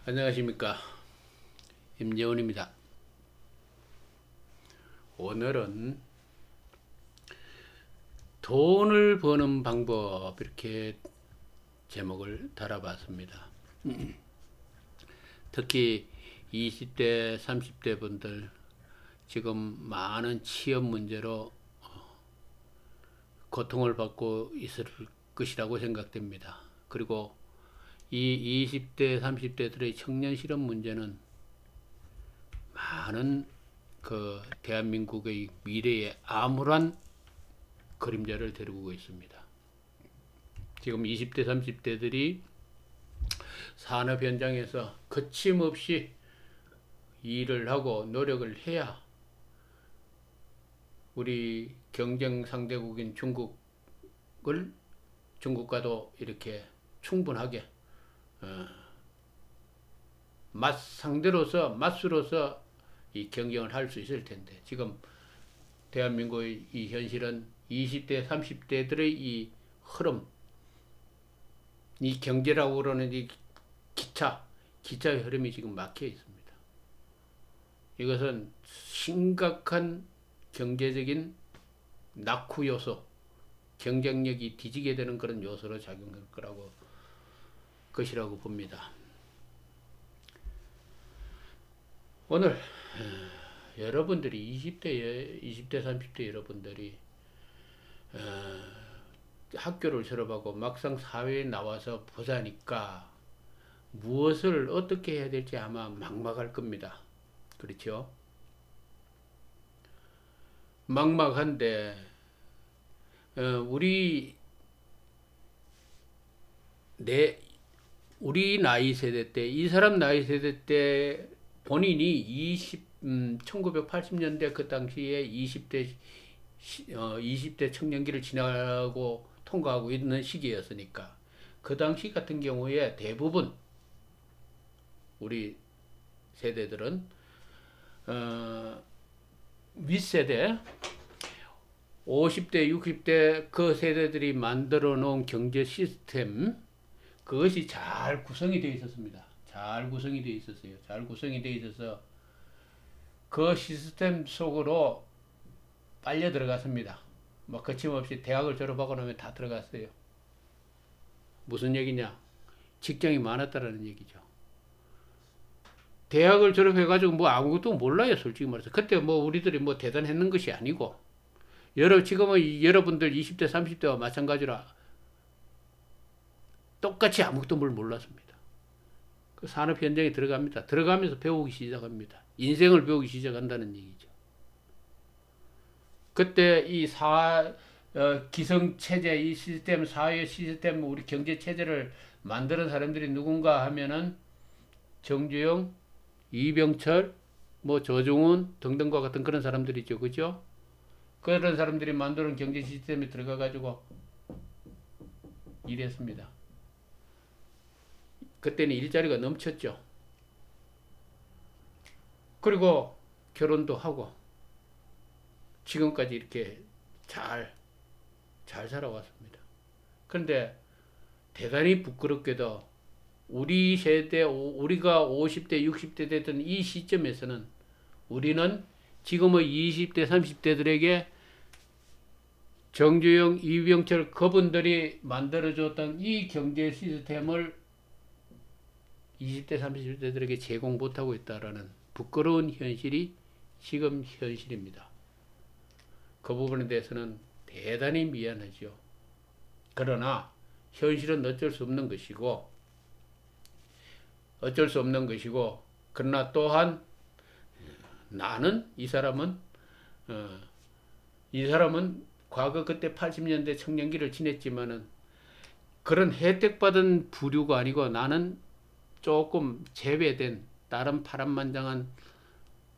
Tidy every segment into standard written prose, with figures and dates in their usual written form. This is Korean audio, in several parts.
안녕하십니까, 임재훈입니다. 오늘은 돈을 버는 방법, 이렇게 제목을 달아봤습니다. 특히 20대 30대 분들 지금 많은 취업 문제로 고통을 받고 있을 것이라고 생각됩니다. 그리고 이 20대 30대들의 청년 실업 문제는 많은 대한민국의 미래에 암울한 그림자를 데리고 있습니다. 지금 20대 30대들이 산업 현장에서 거침없이 일을 하고 노력을 해야 우리 경쟁 상대국인 중국과도 이렇게 충분하게 맞수로서 이 경쟁을 할 수 있을 텐데, 지금 대한민국의 이 현실은 20대 30대들의 이 흐름, 이 경제라고 그러는 이 기차의 흐름이 지금 막혀 있습니다. 이것은 심각한 경제적인 낙후 요소, 경쟁력이 뒤지게 되는 그런 요소로 작용할 것이라고 봅니다. 오늘 여러분들이 20대 30대 여러분들이 학교를 졸업하고 막상 사회에 나와서 보자니까 무엇을 어떻게 해야 될지 아마 막막할 겁니다. 그렇죠? 막막한데 우리 나이 세대 때, 이 사람 나이 세대 때 본인이 1980년대 그 당시에 20대 청년기를 지나고 통과하고 있는 시기였으니까, 그 당시 같은 경우에 대부분 우리 세대들은 윗세대 50대 60대 그 세대들이 만들어 놓은 경제 시스템, 그것이 잘 구성이 되어 있었습니다. 잘 구성이 되어 있었어요. 잘 구성이 되어 있어서 그 시스템 속으로 빨려 들어갔습니다. 뭐 거침없이 대학을 졸업하고 나면 다 들어갔어요. 무슨 얘기냐? 직장이 많았다라는 얘기죠. 대학을 졸업해가지고 뭐 아무것도 몰라요, 솔직히 말해서. 그때 뭐 우리들이 뭐 대단했는 것이 아니고, 지금은 여러분들 20대 30대와 마찬가지로 똑같이 아무것도 몰랐습니다. 그 산업 현장에 들어갑니다. 들어가면서 배우기 시작합니다. 인생을 배우기 시작한다는 얘기죠. 그때 이 기성체제, 이 시스템, 사회 시스템, 우리 경제체제를 만드는 사람들이 누군가 하면은 정주영, 이병철, 뭐 조중훈 등등과 같은 그런 사람들이죠. 그죠? 그런 사람들이 만드는 경제 시스템에 들어가가지고 일했습니다. 그때는 일자리가 넘쳤죠. 그리고 결혼도 하고 지금까지 이렇게 잘 살아왔습니다. 그런데 대단히 부끄럽게도 우리 세대, 우리가 50대 60대 됐던 이 시점에서는 우리는 지금의 20대 30대들에게 정주영, 이병철 그분들이 만들어줬던 이 경제 시스템을 20대 30대들에게 제공 못하고 있다라는 부끄러운 현실이 지금 현실입니다. 그 부분에 대해서는 대단히 미안하죠. 그러나 현실은 어쩔 수 없는 것이고, 그러나 또한 이 사람은 과거 그때 80년대 청년기를 지냈지만은 그런 혜택받은 부류가 아니고, 나는 조금 제외된 다른 파란만장한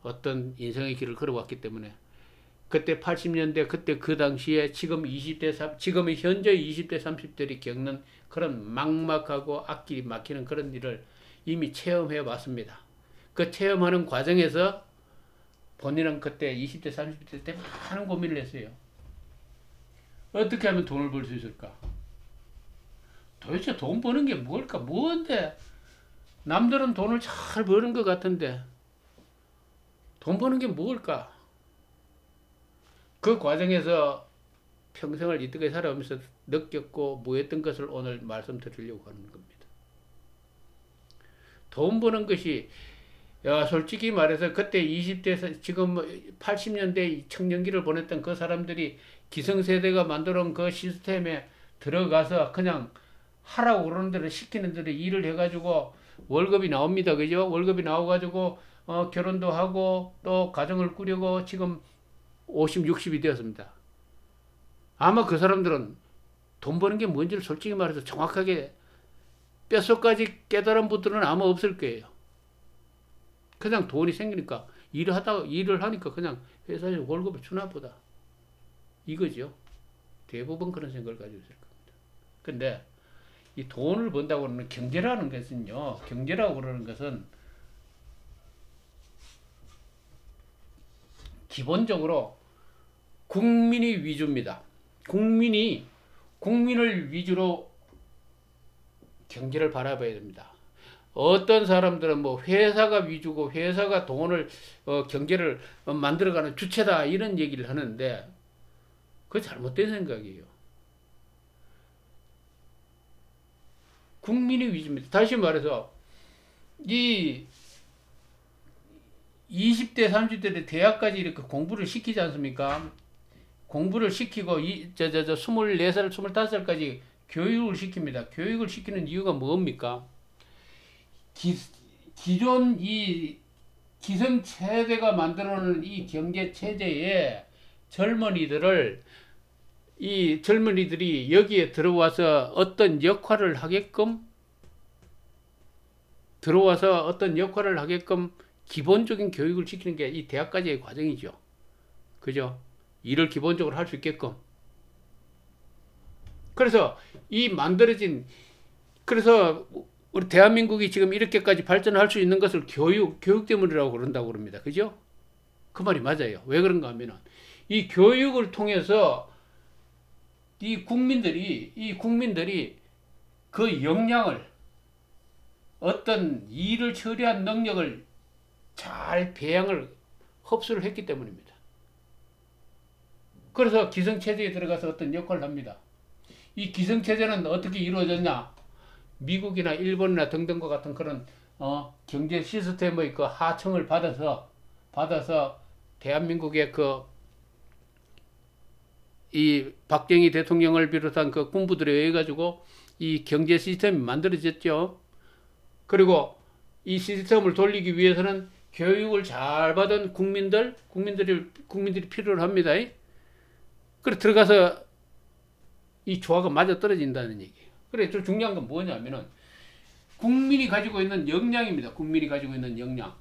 어떤 인생의 길을 걸어왔기 때문에, 그때 80년대 그때 그 당시에 지금의 현재 20대 30대들이 겪는 그런 막막하고 앞길이 막히는 그런 일을 이미 체험해 왔습니다. 그 체험하는 과정에서 본인은 그때 20대 30대 때 많은 고민을 했어요. 어떻게 하면 돈을 벌 수 있을까? 도대체 돈 버는 게 뭘까? 뭔데 남들은 돈을 잘 버는 것 같은데 돈 버는 게 뭘까? 그 과정에서 평생을 이렇게 살아오면서 느꼈고 무했던 것을 오늘 말씀드리려고 하는 겁니다. 돈 버는 것이 솔직히 말해서 그때 20대에서 지금 80년대 청년기를 보냈던 그 사람들이 기성세대가 만들어 놓은 그 시스템에 들어가서 그냥 하라고 그러는 대로 시키는 대로 일을 해가지고 월급이 나옵니다. 그죠? 월급이 나와가지고 결혼도 하고 또 가정을 꾸리고 지금 50, 60이 되었습니다. 아마 그 사람들은 돈 버는 게 뭔지를 솔직히 말해서 정확하게 뼛속까지 깨달은 분들은 아마 없을 거예요. 그냥 돈이 생기니까 일을 하니까 그냥 회사에서 월급을 주나 보다. 이거죠. 대부분 그런 생각을 가지고 있을 겁니다. 근데 이 돈을 번다고 그러는 경제라는 것은요. 경제라고 그러는 것은 기본적으로 국민이 위주입니다. 국민을 위주로 경제를 바라봐야 됩니다. 어떤 사람들은 뭐 회사가 위주고 회사가 돈을 경제를 만들어가는 주체다 이런 얘기를 하는데 그거 잘못된 생각이에요. 국민이 위주입니다. 다시 말해서 이 20대 30대를 대학까지 이렇게 공부를 시키지 않습니까? 공부를 시키고 24살 25살까지 교육을 시킵니다. 교육을 시키는 이유가 뭡니까? 기존 이 기성체제가 만들어놓은 이 경제체제에 젊은이들이 여기에 들어와서 어떤 역할을 하게끔 기본적인 교육을 시키는 게 이 대학까지의 과정이죠. 그죠? 일을 기본적으로 할 수 있게끔. 그래서 그래서 우리 대한민국이 지금 이렇게까지 발전할 수 있는 것을 교육 때문이라고 그런다고 그럽니다. 그죠? 그 말이 맞아요. 왜 그런가 하면은 이 교육을 통해서 이 국민들이 그 역량을 어떤 일을 처리한 능력을 잘 흡수를 했기 때문입니다. 그래서 기성체제에 들어가서 어떤 역할을 합니다. 이 기성체제는 어떻게 이루어졌냐? 미국이나 일본이나 등등과 같은 그런 경제 시스템의 그 하청을 받아서 대한민국의 이 박정희 대통령을 비롯한 그 군부들에 의해 가지고 이 경제 시스템이 만들어졌죠. 그리고 이 시스템을 돌리기 위해서는 교육을 잘 받은 국민들이 필요로 합니다. 그래 들어가서 이 조화가 맞아 떨어진다는 얘기예요. 그래 좀 중요한 건 뭐냐면은 국민이 가지고 있는 역량입니다. 국민이 가지고 있는 역량.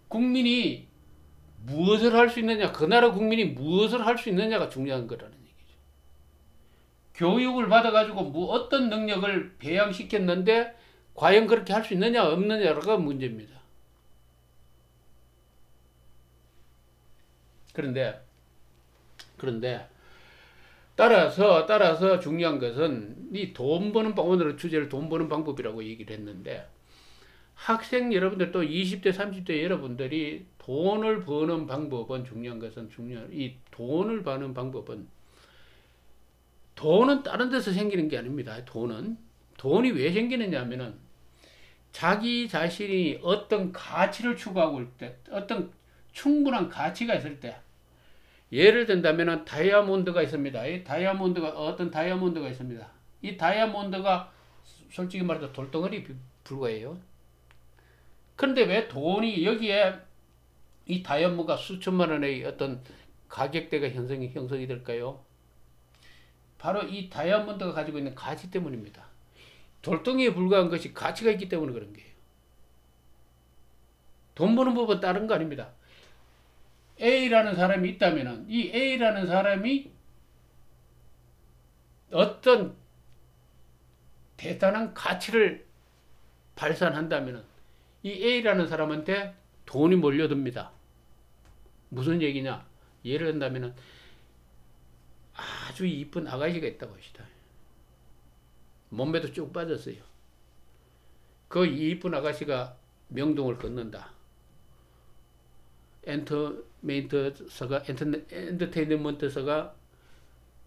국민이 무엇을 할 수 있느냐, 그 나라 국민이 무엇을 할 수 있느냐가 중요한 거라는 얘기죠. 교육을 받아가지고 어떤 능력을 배양시켰는데 과연 그렇게 할 수 있느냐 없느냐가 문제입니다. 그런데 따라서 중요한 것은 이 돈 버는 오늘의 주제를 돈 버는 방법이라고 얘기를 했는데 학생 여러분들 또 20대 30대 여러분들이 돈을 버는 방법은 이 돈을 버는 방법은 돈은 다른 데서 생기는 게 아닙니다. 돈이 왜 생기느냐 하면은 자기 자신이 어떤 가치를 추구하고 있을 때, 어떤 충분한 가치가 있을 때, 예를 든다면은 다이아몬드가 있습니다. 어떤 다이아몬드가 있습니다. 이 다이아몬드가 솔직히 말해서 돌덩어리 불과해요. 그런데 왜 돈이 여기에 이 다이아몬드가 수천만 원의 어떤 가격대가 형성이 될까요? 바로 이 다이아몬드가 가지고 있는 가치 때문입니다. 돌덩이에 불과한 것이 가치가 있기 때문에 그런 거예요. 돈 버는 법은 다른 거 아닙니다. A라는 사람이 있다면은 이 A라는 사람이 어떤 대단한 가치를 발산한다면은 이 A라는 사람한테 돈이 몰려듭니다. 무슨 얘기냐? 예를 든다면은 아주 이쁜 아가씨가 있다고 합시다. 몸매도 쭉 빠졌어요. 그 이쁜 아가씨가 명동을 걷는다. 엔터테인먼트서가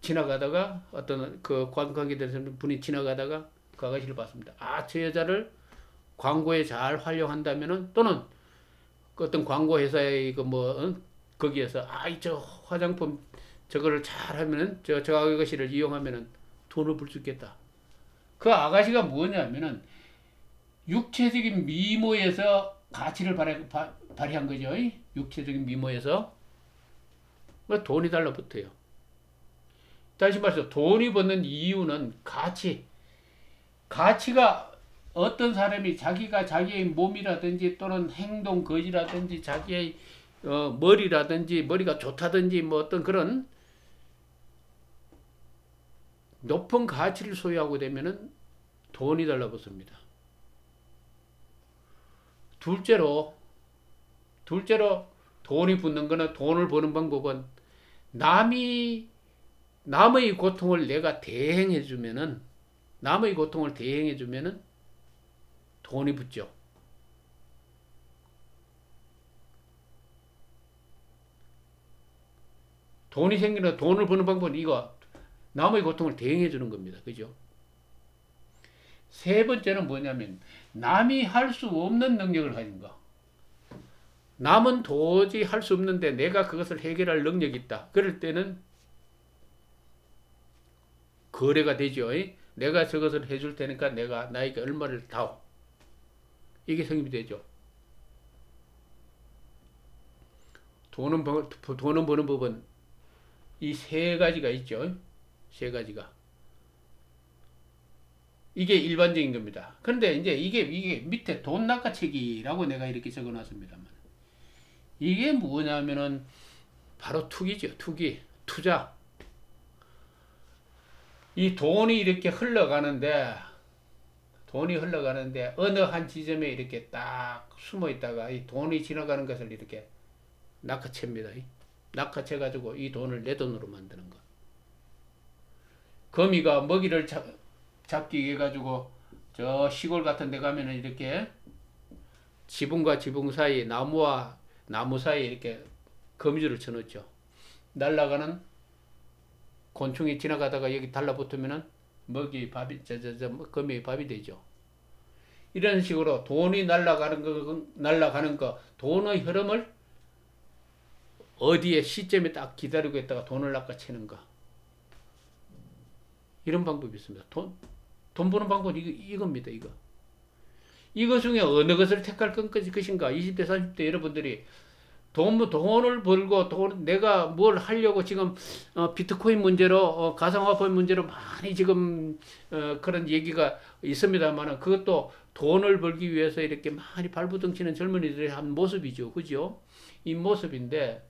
지나가다가 어떤 그 관광객 되는 분이 지나가다가 그 아가씨를 봤습니다. 아, 저 여자를 광고에 잘 활용한다면은, 또는 그 어떤 광고 회사의 그 뭐 거기에서 저 화장품 저거를 잘 하면은 저 아가씨를 이용하면은 돈을 벌 수 있겠다. 그 아가씨가 뭐냐면은 육체적인 미모에서 가치를 발휘한 거죠. 육체적인 미모에서 돈이 달라붙어요. 다시 말해서 돈이 버는 이유는 가치가 어떤 사람이 자기가 자기의 몸이라든지 또는 행동 거지라든지 자기의 머리라든지 머리가 좋다든지 뭐 어떤 그런 높은 가치를 소유하고 되면은 돈이 달라붙습니다. 둘째로 돈이 붙는 거는, 돈을 버는 방법은 남의 고통을 내가 대행해 주면은, 돈이 붙죠. 돈이 생기는, 돈을 버는 방법은 이거, 남의 고통을 대행해 주는 겁니다. 그죠? 세 번째는 뭐냐면 남이 할 수 없는 능력을 가진 거. 남은 도저히 할 수 없는데 내가 그것을 해결할 능력이 있다. 그럴 때는 거래가 되죠. 내가 저것을 해줄 테니까 나에게 얼마를 다오. 이게 성립이 되죠. 돈은 버는 법은 이 세 가지가 있죠. 세 가지가. 이게 일반적인 겁니다. 그런데 이제 이게 밑에 돈 낚아채기라고 내가 이렇게 적어 놨습니다만, 이게 뭐냐면은 바로 투기죠. 투자. 이 돈이 이렇게 흘러가는데 어느 한 지점에 이렇게 딱 숨어 있다가 이 돈이 지나가는 것을 이렇게 낚아챕니다. 낚아채 가지고 이 돈을 내 돈으로 만드는 거. 거미가 먹이를 잡기 위해 가지고 저 시골 같은 데 가면은 이렇게 지붕과 지붕 사이, 나무와 나무 사이에 이렇게 거미줄을 쳐놓죠. 날아가는 곤충이 지나가다가 여기 달라붙으면은 거미의 밥이 되죠. 이런 식으로 돈이 날아가는 거, 돈의 흐름을 어디에 시점에 딱 기다리고 있다가 돈을 낚아채는 거. 이런 방법이 있습니다. 돈 버는 방법은 이겁니다. 이거 중에 어느 것을 택할 것인가? 20대, 30대 여러분들이 돈을 벌고 내가 뭘 하려고 지금 비트코인 문제로 가상화폐 문제로 많이 지금 그런 얘기가 있습니다만, 그것도 돈을 벌기 위해서 이렇게 많이 발부둥치는 젊은이들의 한 모습이죠. 그죠? 이 모습인데,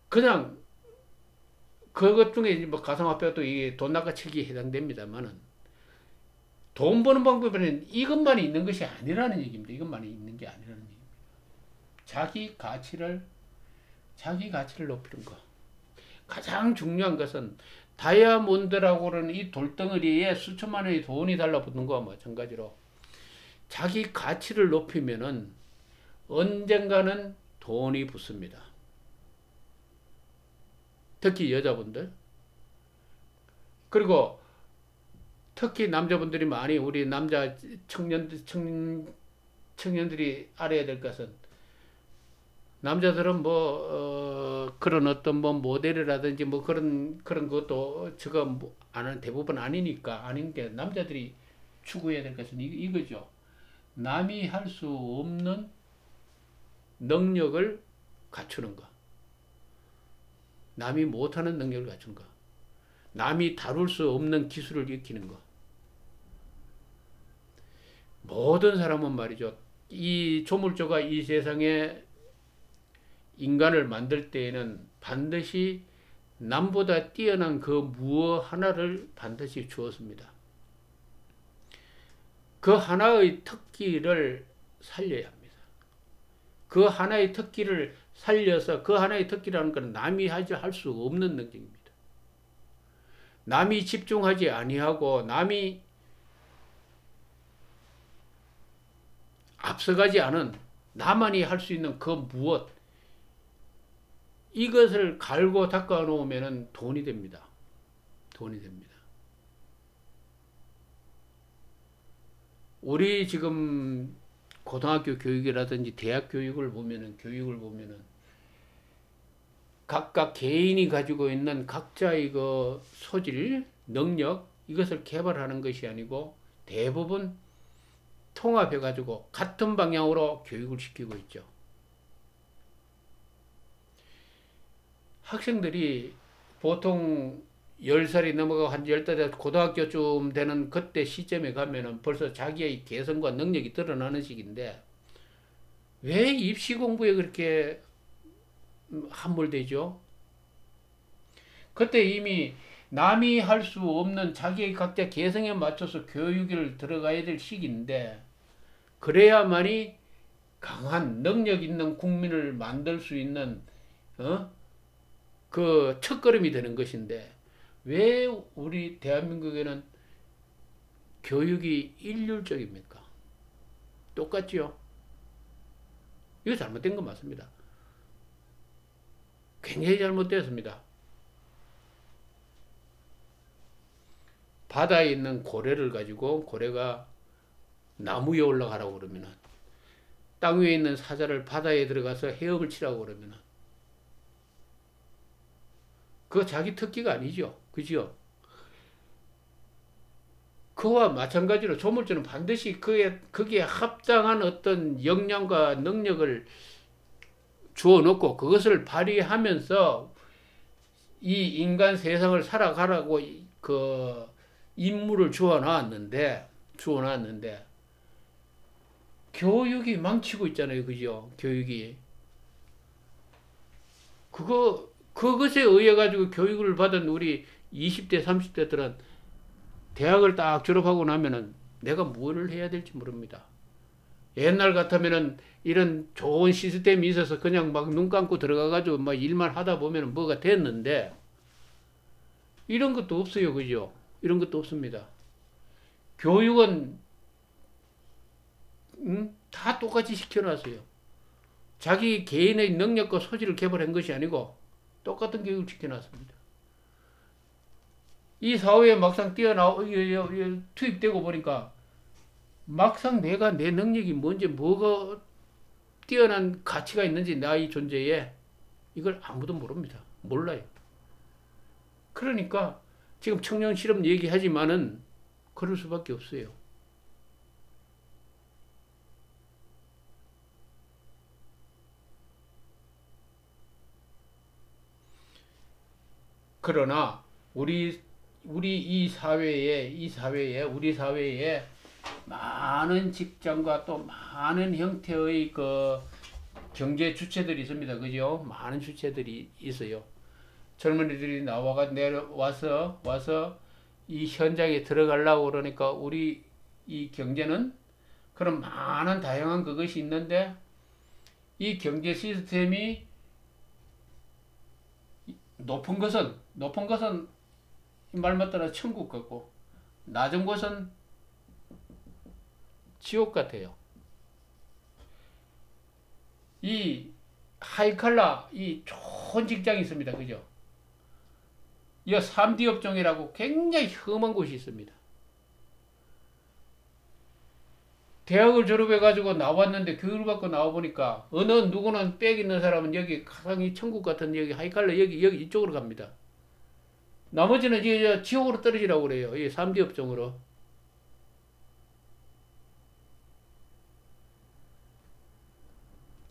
그냥 그것 중에 뭐 가상화폐도 이게 돈 낚아채기에 해당됩니다만은, 돈 버는 방법에는 이것만 있는 것이 아니라는 얘기입니다. 이것만 있는 게 아니라는 얘기입니다. 자기 가치를 높이는 거. 가장 중요한 것은 다이아몬드라고 하는 이 돌덩어리에 수천만 원의 돈이 달라붙는 거와 마찬가지로 자기 가치를 높이면은 언젠가는 돈이 붙습니다. 특히 여자분들. 그리고 특히 남자분들이 많이, 우리 남자 청년들이 알아야 될 것은, 남자들은 그런 어떤 모델이라든지 그런 것도 저거 대부분 아닌 게, 남자들이 추구해야 될 것은 이거죠. 남이 할 수 없는 능력을 갖추는 거. 남이 못하는 능력을 갖추는 거. 남이 다룰 수 없는 기술을 익히는 거. 모든 사람은 말이죠, 이 조물주가 이 세상에 인간을 만들 때에는 반드시 남보다 뛰어난 그 무엇 하나를 반드시 주었습니다. 그 하나의 특기를 살려야 합니다. 그 하나의 특기를 살려서, 그 하나의 특기라는 것은 남이 할 수 없는 능력입니다. 남이 집중하지 아니하고 남이 앞서가지 않은 나만이 할 수 있는 그 무엇, 이것을 갈고 닦아 놓으면 돈이 됩니다. 돈이 됩니다. 우리 지금 고등학교 교육이라든지 대학 교육을 보면은 각각 개인이 가지고 있는 각자의 그 소질, 능력, 이것을 개발하는 것이 아니고 대부분 통합해 가지고 같은 방향으로 교육을 시키고 있죠. 학생들이 보통 10살이 넘어가고 한 15살 고등학교쯤 되는 그때 시점에 가면은 벌써 자기의 개성과 능력이 드러나는 시기인데 왜 입시 공부에 그렇게 함몰되죠? 그때 이미 남이 할 수 없는 자기의 각자 개성에 맞춰서 교육을 들어가야 될 시기인데 그래야만이 강한 능력 있는 국민을 만들 수 있는 그 첫걸음이 되는 것인데 왜 우리 대한민국에는 교육이 일률적입니까? 똑같지요? 이거 잘못된 거 맞습니다. 굉장히 잘못되었습니다. 바다에 있는 고래를 가지고 고래가 나무 위에 올라가라고 그러면은 땅 위에 있는 사자를 바다에 들어가서 헤엄을 치라고 그러면은 그거 자기 특기가 아니죠. 그죠? 그와 마찬가지로 조물주는 반드시 거기에 합당한 어떤 역량과 능력을 주어 놓고 그것을 발휘하면서 이 인간 세상을 살아가라고 그 임무를 주어 놨는데 교육이 망치고 있잖아요. 그죠? 교육이. 그것에 의해 가지고 교육을 받은 우리 20대, 30대들은 대학을 딱 졸업하고 나면은 내가 뭘 해야 될지 모릅니다. 옛날 같으면은 이런 좋은 시스템이 있어서 그냥 막 눈 감고 들어가가지고 막 일만 하다 보면은 뭐가 됐는데 이런 것도 없어요. 그죠? 이런 것도 없습니다. 교육은 다 똑같이 시켜놨어요. 자기 개인의 능력과 소질을 개발한 것이 아니고 똑같은 교육을 시켜놨습니다. 이 사회에 막상 투입되고 보니까 막상 내 능력이 뭔지 뭐가 뛰어난 가치가 있는지 나의 존재에 이걸 아무도 모릅니다. 몰라요. 그러니까 지금 청년 실험 얘기하지만은 그럴 수밖에 없어요. 그러나 우리 이 사회에 많은 직장과 또 많은 형태의 그 경제 주체들이 있습니다. 그죠? 많은 주체들이 있어요. 젊은이들이 내려와서 이 현장에 들어가려고 그러니까 우리 이 경제는 그런 많은 다양한 그것이 있는데 이 경제 시스템이 높은 것은 말 맞다나 천국 같고 낮은 것은 지옥 같아요. 이 하이칼라 이 좋은 직장이 있습니다. 그죠? 이 3D 업종이라고 굉장히 험한 곳이 있습니다. 대학을 졸업해가지고 나왔는데 교육을 받고 나와보니까 어느 누구는 빽 있는 사람은 여기 가상이 천국 같은 여기 하이칼라 여기 이쪽으로 갑니다. 나머지는 이제 지옥으로 떨어지라고 그래요. 이 3D 업종으로.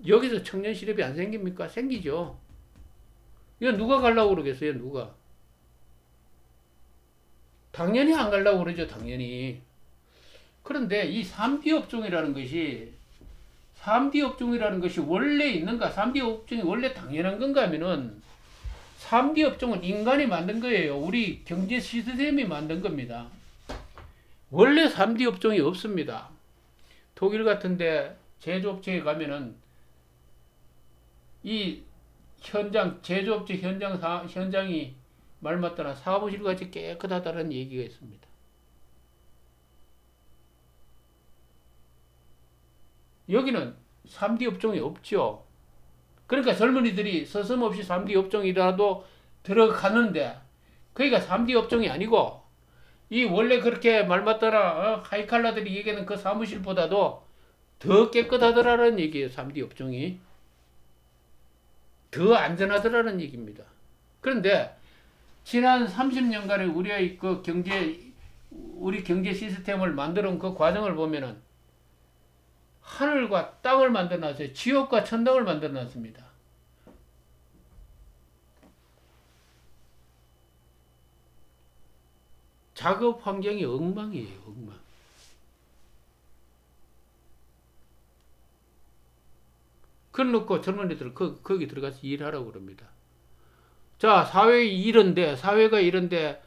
여기서 청년 실업이 안 생깁니까? 생기죠. 이거 누가 가려고 그러겠어요? 누가? 당연히 안 가려고 그러죠. 당연히. 그런데 이 3D 업종이라는 것이 원래 있는가? 3D 업종이 원래 당연한 건가 하면은 3D 업종은 인간이 만든 거예요. 우리 경제 시스템이 만든 겁니다. 원래 3D 업종이 없습니다. 독일 같은데 제조업체에 가면은 이 제조업체 현장이 말 맞다나 사무실 같이 깨끗하다는 얘기가 있습니다. 여기는 3D 업종이 없죠. 그러니까 젊은이들이 서슴없이 3D 업종이라도 들어가는데, 그러니까 3D 업종이 아니고 이 원래 그렇게 말 맞더라 하이칼라들이 얘기하는 그 사무실보다도 더 깨끗하더라는 얘기예요. 3D 업종이 더 안전하더라는 얘기입니다. 그런데 지난 30년간의 우리의 그 우리 경제 시스템을 만들어 온 그 과정을 보면은 하늘과 땅을 만들어 놨어요. 지옥과 천당을 만들어 놨습니다. 작업 환경이 엉망이에요. 엉망. 그래놓고 젊은이들 거기 들어가서 일하라고 그럽니다. 자, 사회가 이런데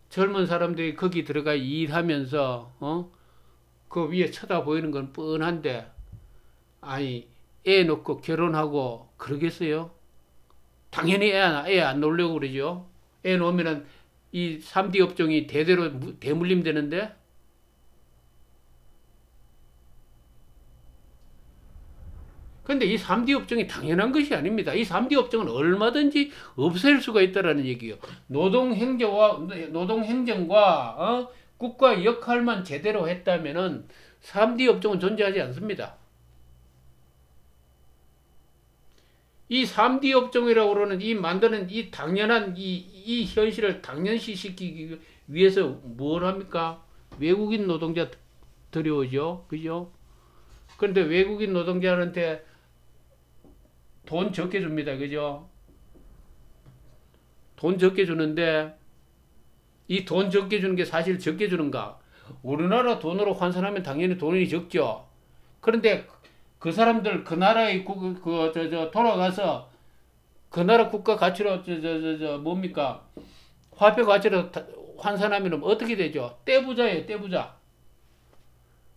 젊은 사람들이 거기 들어가 일하면서 그 위에 쳐다 보이는 건 뻔한데, 아니 애 놓고 결혼하고 그러겠어요? 당연히 애 안 놓으려고 그러죠. 애 놓으면은 이 3D 업종이 대대로 대물림 되는데, 근데 이 3D 업종이 당연한 것이 아닙니다. 이 3D 업종은 얼마든지 없앨 수가 있다라는 얘기예요. 노동행정과 국가 역할만 제대로 했다면은 3D 업종은 존재하지 않습니다. 이 3D 업종이라고 그러는 이 만드는 이 당연한 이 현실을 당연시시키기 위해서 뭘 합니까? 외국인 노동자 들여오죠. 그죠? 그런데 외국인 노동자한테 돈 적게 줍니다. 그죠? 돈 적게 주는데 이 돈 적게 주는 게 사실 적게 주는가? 우리나라 돈으로 환산하면 당연히 돈이 적죠. 그런데 그 사람들 그 나라에 돌아가서 그 나라 국가 가치로 뭡니까? 화폐 가치로 환산하면 어떻게 되죠? 떼부자예요, 떼부자.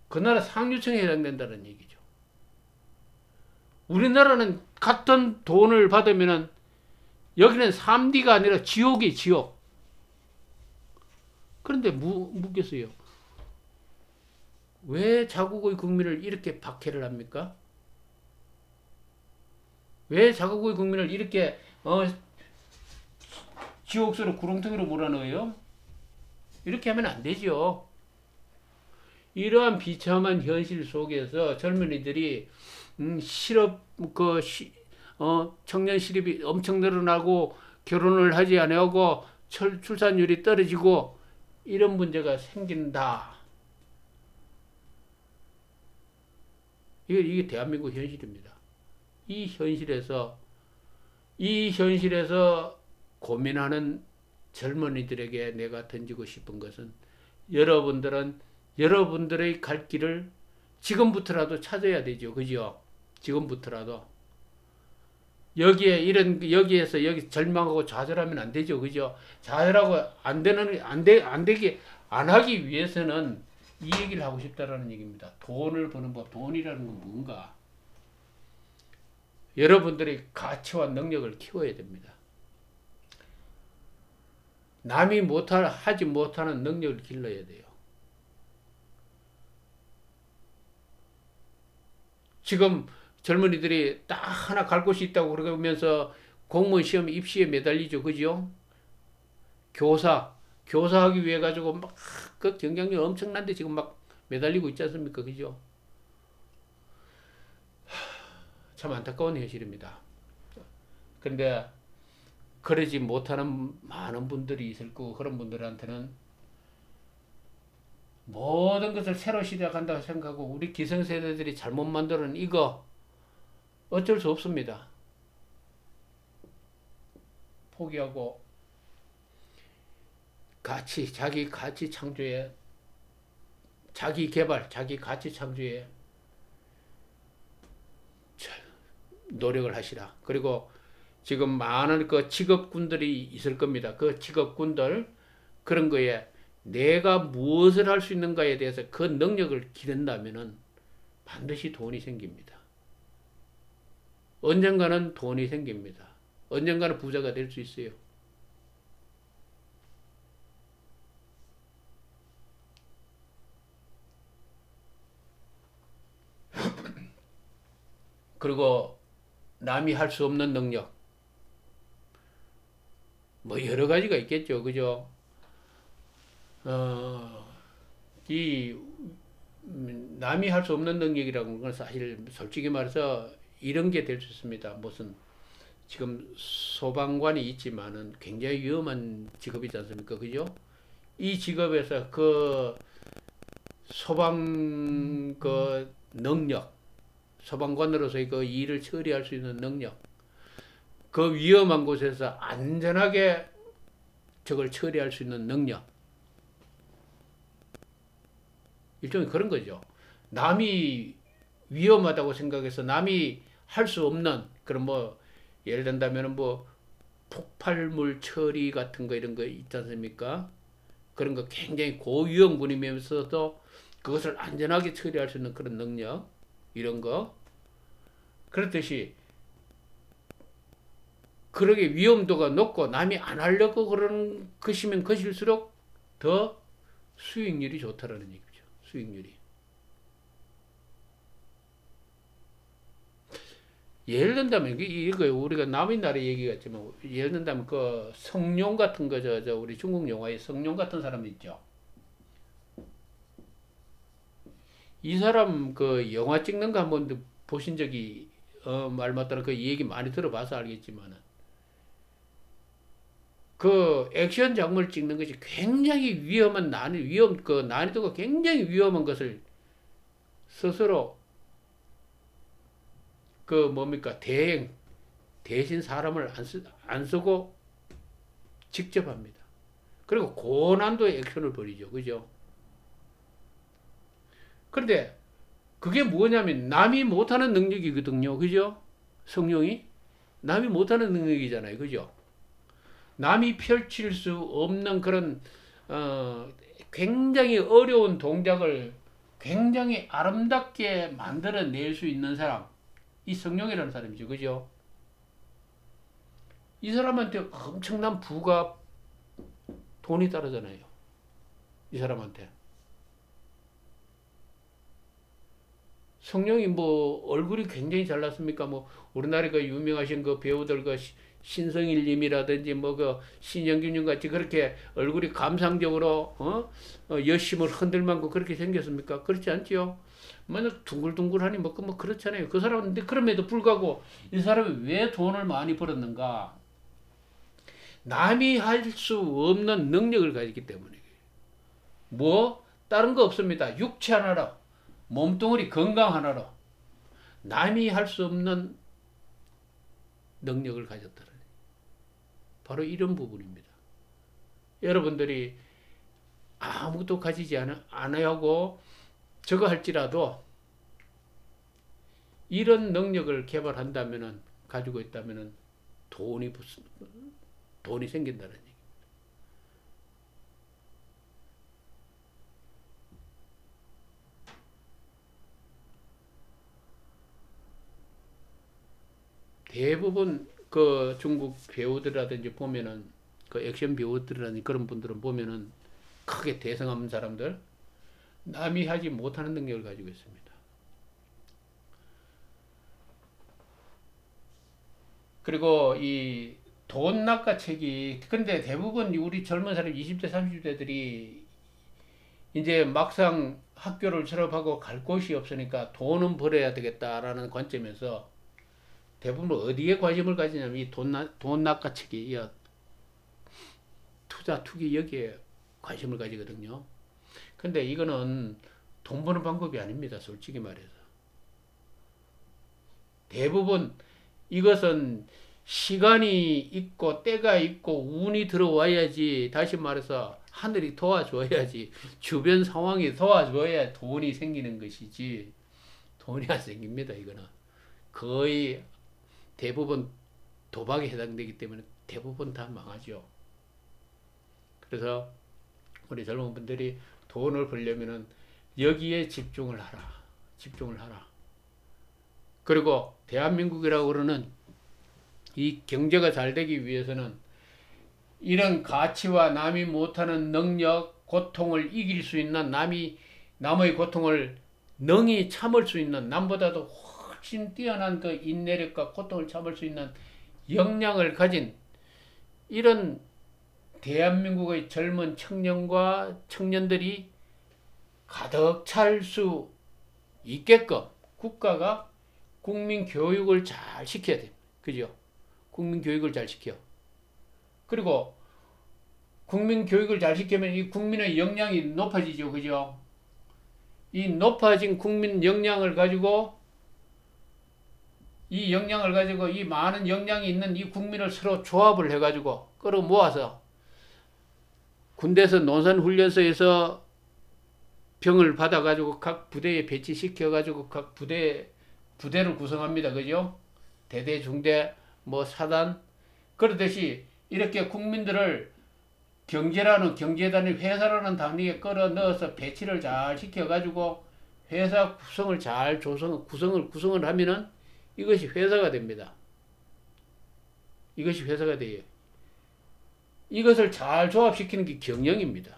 그 나라 상류층에 해당된다는 얘기죠. 우리나라는 같은 돈을 받으면은 여기는 3D가 아니라 지옥이 지옥. 그런데 묻겠어요. 왜 자국의 국민을 이렇게 박해를 합니까? 왜 자국의 국민을 이렇게 지옥으로 구렁텅이로 몰아넣어요? 이렇게 하면 안 되죠. 이러한 비참한 현실 속에서 젊은이들이 청년 실업이 엄청 늘어나고 결혼을 하지 않고 출산율이 떨어지고 이런 문제가 생긴다. 이게 대한민국 현실입니다. 이 현실에서 고민하는 젊은이들에게 내가 던지고 싶은 것은, 여러분들의 갈 길을 지금부터라도 찾아야 되죠. 그죠? 지금부터라도. 여기에서 절망하고 좌절하면 안 되죠. 그죠? 좌절하고 안 하기 위해서는 이 얘기를 하고 싶다라는 얘기입니다. 돈을 버는 법, 돈이라는 건 뭔가? 여러분들의 가치와 능력을 키워야 됩니다. 남이 하지 못하는 능력을 길러야 돼요. 지금 젊은이들이 딱 하나 갈 곳이 있다고 그러면서 공무원 시험 입시에 매달리죠. 그죠? 교사하기 위해 가지고 막 그 경쟁률 엄청난데 지금 막 매달리고 있지 않습니까? 그죠? 참 안타까운 현실입니다. 그런데 그러지 못하는 많은 분들이 있을 거고, 그런 분들한테는 모든 것을 새로 시작한다고 생각하고, 우리 기성세대들이 잘못 만들어낸 이거 어쩔 수 없습니다. 포기하고 자기 가치 창조에, 자기 개발, 자기 가치 창조에 노력을 하시라. 그리고 지금 많은 그 직업군들이 있을 겁니다. 그 직업군들, 그런 거에 내가 무엇을 할 수 있는가에 대해서 그 능력을 기른다면은 반드시 돈이 생깁니다. 언젠가는 돈이 생깁니다. 언젠가는 부자가 될 수 있어요. 그리고 남이 할 수 없는 능력, 뭐 여러 가지가 있겠죠, 그죠? 이 남이 할 수 없는 능력이라는 건 사실 솔직히 말해서 이런 게 될 수 있습니다. 무슨 지금 소방관이 있지만은 굉장히 위험한 직업이지 않습니까? 그죠? 이 직업에서 그 소방 그 능력, 소방관으로서의 그 일을 처리할 수 있는 능력, 그 위험한 곳에서 안전하게 저걸 처리할 수 있는 능력, 일종의 그런 거죠. 남이 위험하다고 생각해서 남이 할 수 없는 그런 뭐 예를 든다면 뭐 폭발물 처리 같은 거 이런 거 있지 않습니까? 그런 거 굉장히 고위험군이면서도 그것을 안전하게 처리할 수 있는 그런 능력, 이런 거. 그렇듯이 그러게 위험도가 높고 남이 안 하려고 그러는 것이면 것일수록 더 수익률이 좋다라는 얘기죠. 수익률이. 예를 든다면 이거 우리가 남의 나라 얘기 같지만 예를 든다면 그 성룡 같은 거 저 우리 중국 영화에 성룡 같은 사람 있죠. 이 사람 그 영화 찍는 거 한번 보신 적이 말 맞다나 그 얘기 많이 들어봐서 알겠지만은 그 액션 장면을 찍는 것이 굉장히 위험한 난이도가 굉장히 위험한 것을 스스로 그 뭡니까 대신 사람을 안 쓰고 직접 합니다. 그리고 고난도의 액션을 벌이죠. 그죠? 그런데 그게 뭐냐면 남이 못하는 능력이거든요. 그죠? 성룡이 남이 못하는 능력이잖아요. 그죠? 남이 펼칠 수 없는 그런 굉장히 어려운 동작을 굉장히 아름답게 만들어낼 수 있는 사람, 이 성룡이라는 사람이죠. 그죠? 이 사람한테 엄청난 부가 돈이 따르잖아요. 이 사람한테. 성룡이 뭐 얼굴이 굉장히 잘났습니까? 뭐 우리나라에 그 유명하신 그 배우들 그 신성일님이라든지 뭐 그 신영균님 같이 그렇게 얼굴이 감상적으로 여심을 흔들 만큼 그렇게 생겼습니까? 그렇지 않지요? 만약 둥글둥글하니 뭐 그렇잖아요. 그 사람인데 그럼에도 불구하고 이 사람이 왜 돈을 많이 벌었는가? 남이 할 수 없는 능력을 가지기 때문에. 뭐 다른 거 없습니다. 육체 하나로 몸뚱아리 건강 하나로 남이 할 수 없는 능력을 가졌다는 바로 이런 부분입니다. 여러분들이 아무것도 가지지 않아하고 저거 할지라도 이런 능력을 개발한다면은 가지고 있다면은 돈이 생긴다는 얘기. 대부분 그 중국 배우들이라든지 보면은 그 액션 배우들이라든지 그런 분들은 보면은 크게 대성 없는 사람들 남이 하지 못하는 능력을 가지고 있습니다. 그리고 이 돈 낚아채기 근데 대부분 우리 젊은 사람 20대 30대들이 이제 막상 학교를 졸업하고 갈 곳이 없으니까 돈은 벌어야 되겠다라는 관점에서 대부분 어디에 관심을 가지냐면 이 돈 낚아채기, 투기 여기에 관심을 가지거든요. 근데 이거는 돈 버는 방법이 아닙니다. 솔직히 말해서. 대부분 이것은 시간이 있고 때가 있고 운이 들어와야지, 다시 말해서 하늘이 도와줘야지, 주변 상황이 도와줘야 돈이 생기는 것이지 돈이 안 생깁니다. 이거는 거의 대부분 도박에 해당되기 때문에 대부분 다 망하죠. 그래서 우리 젊은 분들이 돈을 벌려면은 여기에 집중을 하라. 그리고 대한민국이라고 그러는 이 경제가 잘 되기 위해서는 이런 가치와 남이 못하는 능력, 고통을 이길 수 있는 남의 고통을 능히 참을 수 있는 남보다도 훨씬 뛰어난 그 인내력과 고통을 참을 수 있는 역량을 가진 이런 대한민국의 젊은 청년과 청년들이 가득 찰 수 있게끔 국가가 국민 교육을 잘 시켜야 됩니다. 그죠? 국민 교육을 잘 시켜. 그리고 국민 교육을 잘 시키면 이 국민의 역량이 높아지죠. 그죠? 이 높아진 국민 역량을 가지고 이 많은 역량이 있는 이 국민을 서로 조합을 해가지고 끌어모아서 군대에서 논산훈련소에서 병을 받아가지고 각 부대에 배치시켜가지고 각 부대를 구성합니다. 그죠? 대대, 중대, 뭐 사단. 그러듯이 이렇게 국민들을 경제단위, 회사라는 단위에 끌어 넣어서 배치를 잘 시켜가지고 회사 구성을 잘 구성을 하면은 이것이 회사가 됩니다. 이것이 회사가 돼요. 이것을 잘 조합시키는 게 경영입니다.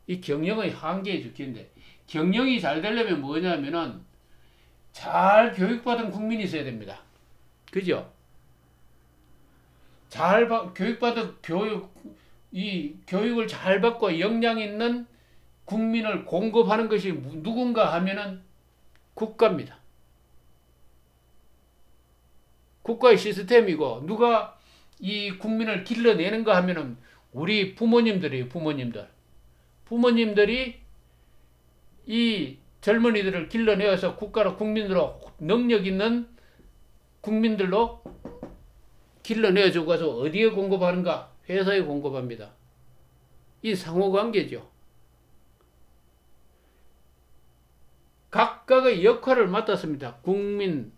이 경영의 한계에 적힌데, 경영이 잘 되려면 뭐냐면은 잘 교육받은 국민이 있어야 됩니다. 그죠? 교육받은 교육을 잘 받고 역량 있는 국민을 공급하는 것이 누군가 하면은 국가입니다. 국가의 시스템이고, 누가 이 국민을 길러내는가 하면은 우리 부모님들이에요. 부모님들이 이 젊은이들을 길러내어서 국가로, 국민으로, 능력 있는 국민들로 길러내어주고 가서 어디에 공급하는가? 회사에 공급합니다. 이 상호관계죠. 각각의 역할을 맡았습니다. 국민,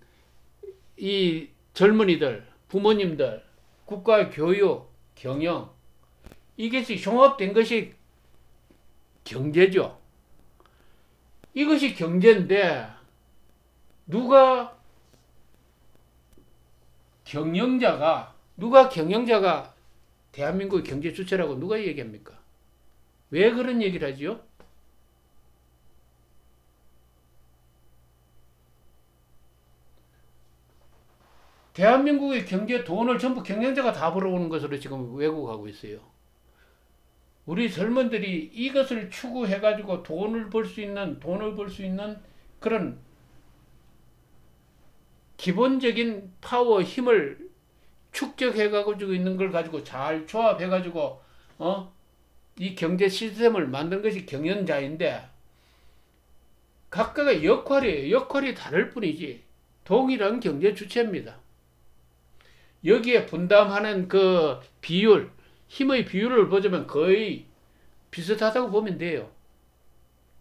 이 젊은이들, 부모님들, 국가의 교육, 경영, 이것이 종합된 것이 경제죠. 이것이 경제인데 누가 경영자가 대한민국의 경제 주체라고 누가 얘기합니까? 왜 그런 얘기를 하지요? 대한민국의 경제 돈을 전부 경영자가 다 벌어오는 것으로 지금 왜곡하고 있어요. 우리 젊은들이 이것을 추구해가지고 돈을 벌 수 있는 그런 기본적인 파워, 힘을 축적해가지고 있는 걸 가지고 잘 조합해가지고, 이 경제 시스템을 만든 것이 경영자인데, 각각의 역할이 다를 뿐이지, 동일한 경제 주체입니다. 여기에 분담하는 그 비율, 힘의 비율을 보자면 거의 비슷하다고 보면 돼요.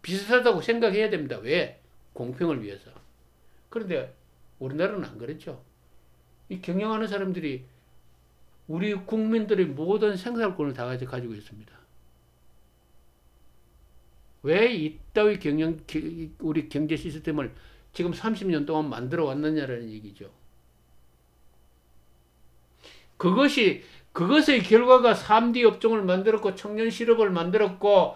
비슷하다고 생각해야 됩니다. 왜? 공평을 위해서. 그런데 우리나라는 안 그렇죠. 이 경영하는 사람들이 우리 국민들의 모든 생산권을 다 가지고 있습니다. 왜 이따위 우리 경제 시스템을 지금 30년 동안 만들어 왔느냐라는 얘기죠. 그것의 결과가 3D 업종을 만들었고, 청년 실업을 만들었고,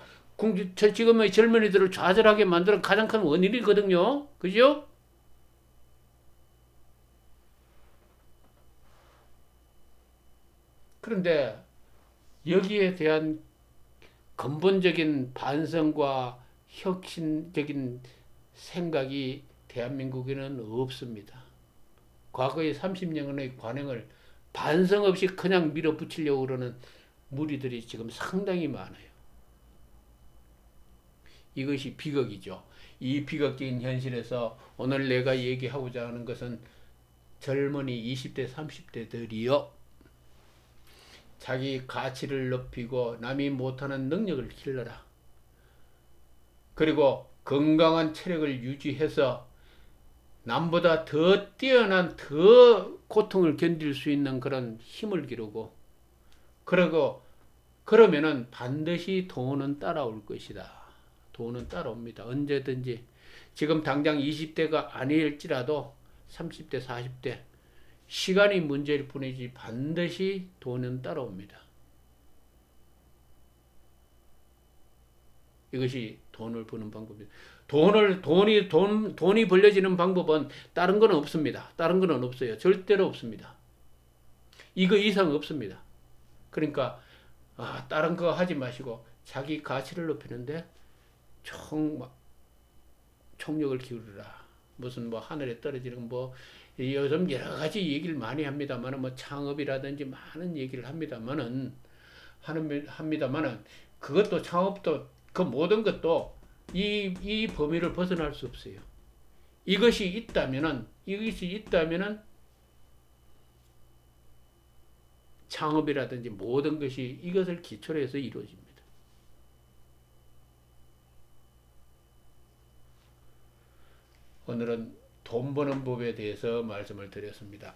지금의 젊은이들을 좌절하게 만드는 가장 큰 원인이거든요. 그죠? 그런데 여기에 대한 근본적인 반성과 혁신적인 생각이 대한민국에는 없습니다. 과거의 30년의 관행을 반성 없이 그냥 밀어붙이려고 그러는 무리들이 지금 상당히 많아요. 이것이 비극이죠. 이 비극적인 현실에서 오늘 내가 얘기하고자 하는 것은 젊은이 20대, 30대들이요. 자기 가치를 높이고 남이 못하는 능력을 길러라. 그리고 건강한 체력을 유지해서 남보다 더 뛰어난, 더 고통을 견딜 수 있는 그런 힘을 기르고, 그러면은 반드시 돈은 따라올 것이다. 돈은 따라옵니다. 언제든지. 지금 당장 20대가 아닐지라도 30대, 40대, 시간이 문제일 뿐이지 반드시 돈은 따라옵니다. 이것이 돈을 버는 방법입니다. 돈이 벌려지는 방법은 다른 건 없습니다. 다른 건 없어요. 절대로 없습니다. 이거 이상 없습니다. 그러니까 다른 거 하지 마시고 자기 가치를 높이는데 총력을 기울이라. 무슨 뭐 하늘에 떨어지는 뭐 요즘 여러 가지 얘기를 많이 합니다만은 뭐 창업이라든지 많은 얘기를 합니다만은 그것도 창업도 그 모든 것도 이 범위를 벗어날 수 없어요. 이것이 있다면은 창업이라든지 모든 것이 이것을 기초로 해서 이루어집니다. 오늘은 돈 버는 법에 대해서 말씀을 드렸습니다.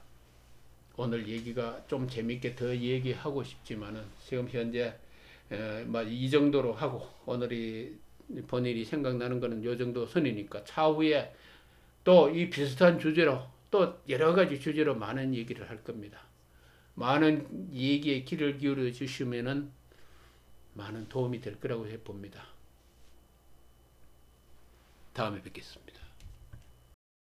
오늘 얘기가 좀 재밌게 더 얘기하고 싶지만은 지금 현재 이 정도로 하고 오늘이 본일이 생각나는 거는 요 정도 선이니까 차후에 또 이 비슷한 주제로 또 여러 가지 주제로 많은 얘기를 할 겁니다. 많은 얘기에 귀를 기울여 주시면은 많은 도움이 될 거라고 봅니다. 다음에 뵙겠습니다.